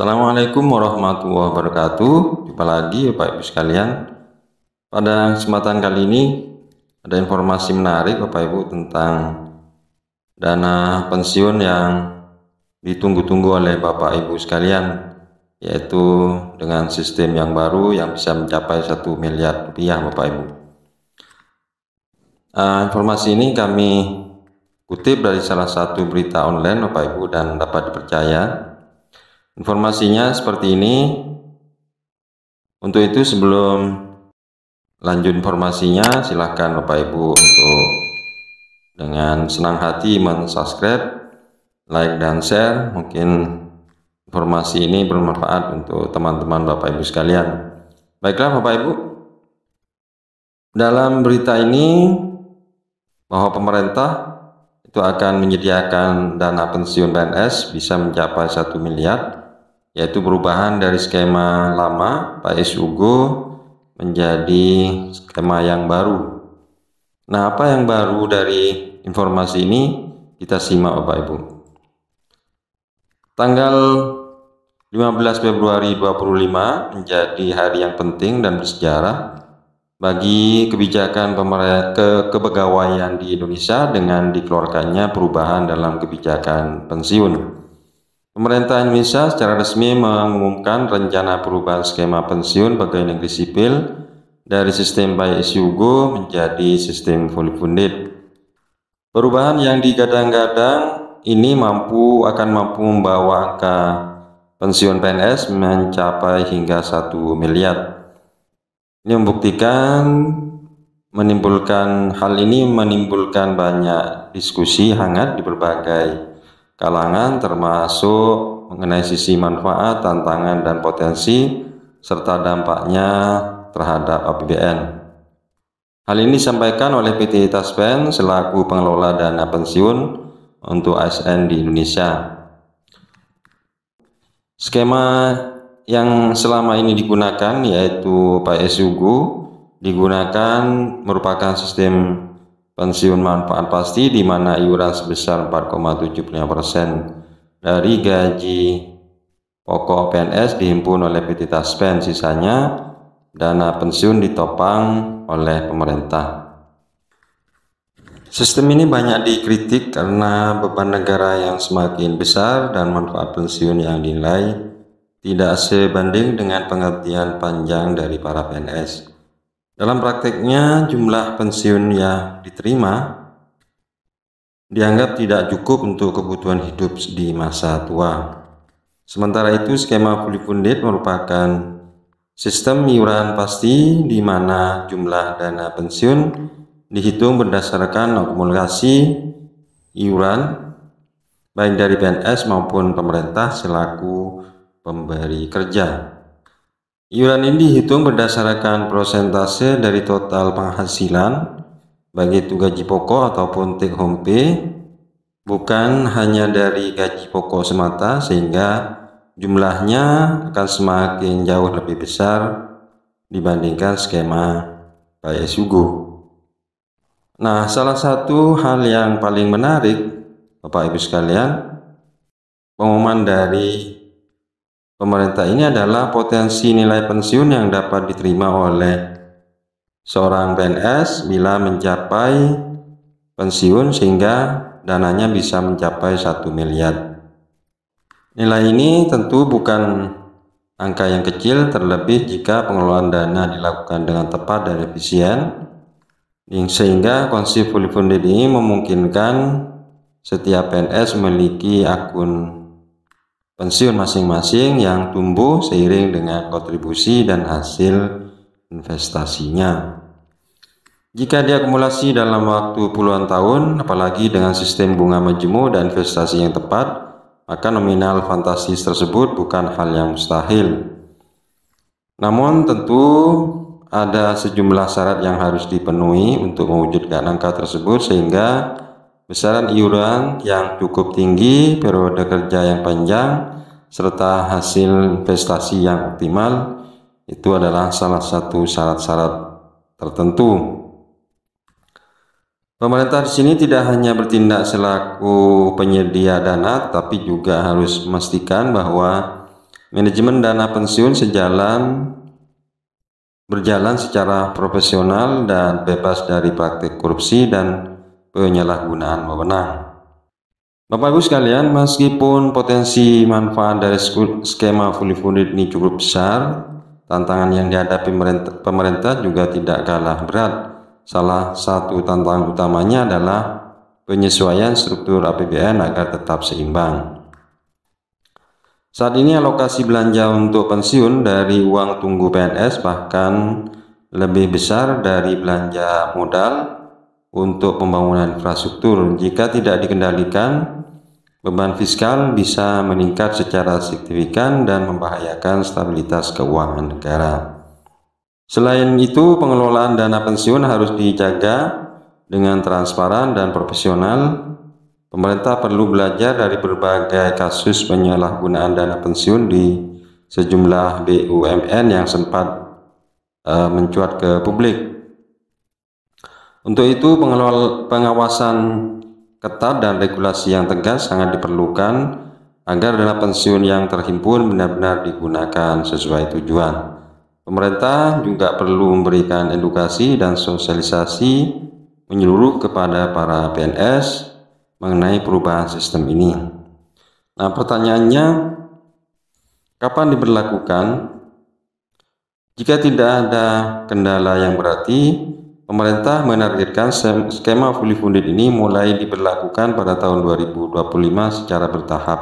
Assalamualaikum warahmatullahi wabarakatuh. Jumpa lagi Bapak Ibu sekalian. Pada kesempatan kali ini ada informasi menarik Bapak Ibu tentang dana pensiun yang ditunggu-tunggu oleh Bapak Ibu sekalian, yaitu dengan sistem yang baru yang bisa mencapai 1 miliar rupiah Bapak Ibu. Informasi ini kami kutip dari salah satu berita online Bapak Ibu dan dapat dipercaya. Informasinya seperti ini. Untuk itu sebelum lanjut informasinya, silahkan Bapak Ibu untuk dengan senang hati mensubscribe, like dan share. Mungkin informasi ini bermanfaat untuk teman-teman Bapak Ibu sekalian. Baiklah Bapak Ibu, dalam berita ini bahwa pemerintah itu akan menyediakan dana pensiun PNS bisa mencapai 1 miliar, yaitu perubahan dari skema lama PSUGO menjadi skema yang baru. Nah, apa yang baru dari informasi ini? Kita simak Bapak Ibu. Tanggal 15 Februari 2025 menjadi hari yang penting dan bersejarah bagi kebijakan kepegawaian di Indonesia dengan dikeluarkannya perubahan dalam kebijakan pensiun. Pemerintah Indonesia secara resmi mengumumkan rencana perubahan skema pensiun pegawai negeri sipil dari sistem PSUGO menjadi sistem fully funded. Perubahan yang digadang-gadang ini akan mampu membawa angka pensiun PNS mencapai hingga 1 miliar. Ini hal ini menimbulkan banyak diskusi hangat di berbagai kalangan, termasuk mengenai sisi manfaat, tantangan, dan potensi serta dampaknya terhadap APBN. Hal ini disampaikan oleh PT Taspen selaku pengelola dana pensiun untuk ASN di Indonesia. Skema yang selama ini digunakan yaitu PSUGO digunakan merupakan sistem pensiun manfaat pasti di mana iuran sebesar 4,75% dari gaji pokok PNS dihimpun oleh PT Taspen, sisanya dana pensiun ditopang oleh pemerintah. Sistem ini banyak dikritik karena beban negara yang semakin besar dan manfaat pensiun yang dinilai tidak sebanding dengan pengertian panjang dari para PNS. Dalam prakteknya, jumlah pensiun yang diterima dianggap tidak cukup untuk kebutuhan hidup di masa tua. Sementara itu, skema fully funded merupakan sistem iuran pasti di mana jumlah dana pensiun dihitung berdasarkan akumulasi iuran baik dari PNS maupun pemerintah selaku pemberi kerja. Iuran ini dihitung berdasarkan persentase dari total penghasilan, baik itu gaji pokok ataupun take home pay, bukan hanya dari gaji pokok semata, sehingga jumlahnya akan semakin jauh lebih besar dibandingkan skema PSUGO. Nah, salah satu hal yang paling menarik Bapak Ibu sekalian, pengumuman dari pemerintah ini adalah potensi nilai pensiun yang dapat diterima oleh seorang PNS bila mencapai pensiun sehingga dananya bisa mencapai 1 miliar. Nilai ini tentu bukan angka yang kecil, terlebih jika pengelolaan dana dilakukan dengan tepat dan efisien, sehingga konsep fully funded ini memungkinkan setiap PNS memiliki akun pensiun masing-masing yang tumbuh seiring dengan kontribusi dan hasil investasinya. Jika diakumulasi dalam waktu puluhan tahun, apalagi dengan sistem bunga majemuk dan investasi yang tepat, maka nominal fantastis tersebut bukan hal yang mustahil. Namun tentu ada sejumlah syarat yang harus dipenuhi untuk mewujudkan angka tersebut, sehingga besaran iuran yang cukup tinggi, periode kerja yang panjang, serta hasil investasi yang optimal itu adalah salah satu syarat-syarat tertentu. Pemerintah di sini tidak hanya bertindak selaku penyedia dana, tapi juga harus memastikan bahwa Manajemen dana pensiun berjalan secara profesional dan bebas dari praktik korupsi dan penyalahgunaan wewenang. Bapak Ibu sekalian, meskipun potensi manfaat dari skema fully funded ini cukup besar, tantangan yang dihadapi pemerintah juga tidak kalah berat. Salah satu tantangan utamanya adalah penyesuaian struktur APBN agar tetap seimbang. Saat ini alokasi belanja untuk pensiun dari uang tunggu PNS bahkan lebih besar dari belanja modal untuk pembangunan infrastruktur. Jika tidak dikendalikan, beban fiskal bisa meningkat secara signifikan dan membahayakan stabilitas keuangan negara. Selain itu, pengelolaan dana pensiun harus dijaga dengan transparan dan profesional. Pemerintah perlu belajar dari berbagai kasus penyalahgunaan dana pensiun di sejumlah BUMN yang sempat mencuat ke publik. Untuk itu, pengawasan ketat dan regulasi yang tegas sangat diperlukan agar dana pensiun yang terhimpun benar-benar digunakan sesuai tujuan. Pemerintah juga perlu memberikan edukasi dan sosialisasi menyeluruh kepada para PNS mengenai perubahan sistem ini. Nah, pertanyaannya, kapan diberlakukan? Jika tidak ada kendala yang berarti, pemerintah menargetkan skema fully funded ini mulai diberlakukan pada tahun 2025 secara bertahap.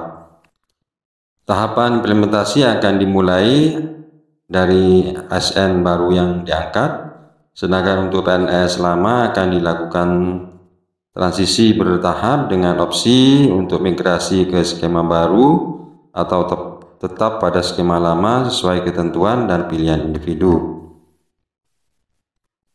Tahapan implementasi akan dimulai dari ASN baru yang diangkat, sedangkan untuk PNS lama akan dilakukan transisi bertahap dengan opsi untuk migrasi ke skema baru atau tetap pada skema lama sesuai ketentuan dan pilihan individu.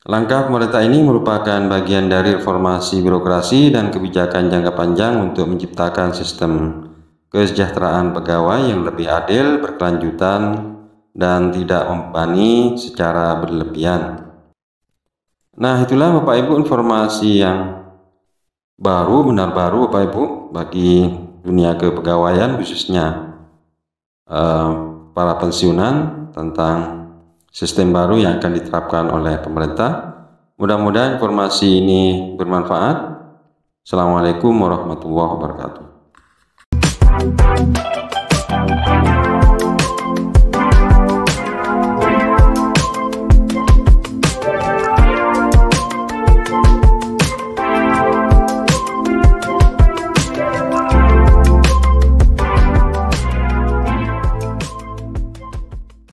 Langkah pemerintah ini merupakan bagian dari reformasi birokrasi dan kebijakan jangka panjang untuk menciptakan sistem kesejahteraan pegawai yang lebih adil, berkelanjutan, dan tidak membebani secara berlebihan. Nah, itulah Bapak Ibu informasi yang benar baru Bapak Ibu bagi dunia kepegawaian, khususnya para pensiunan, tentang sistem baru yang akan diterapkan oleh pemerintah. Mudah-mudahan informasi ini bermanfaat. Assalamualaikum warahmatullahi wabarakatuh.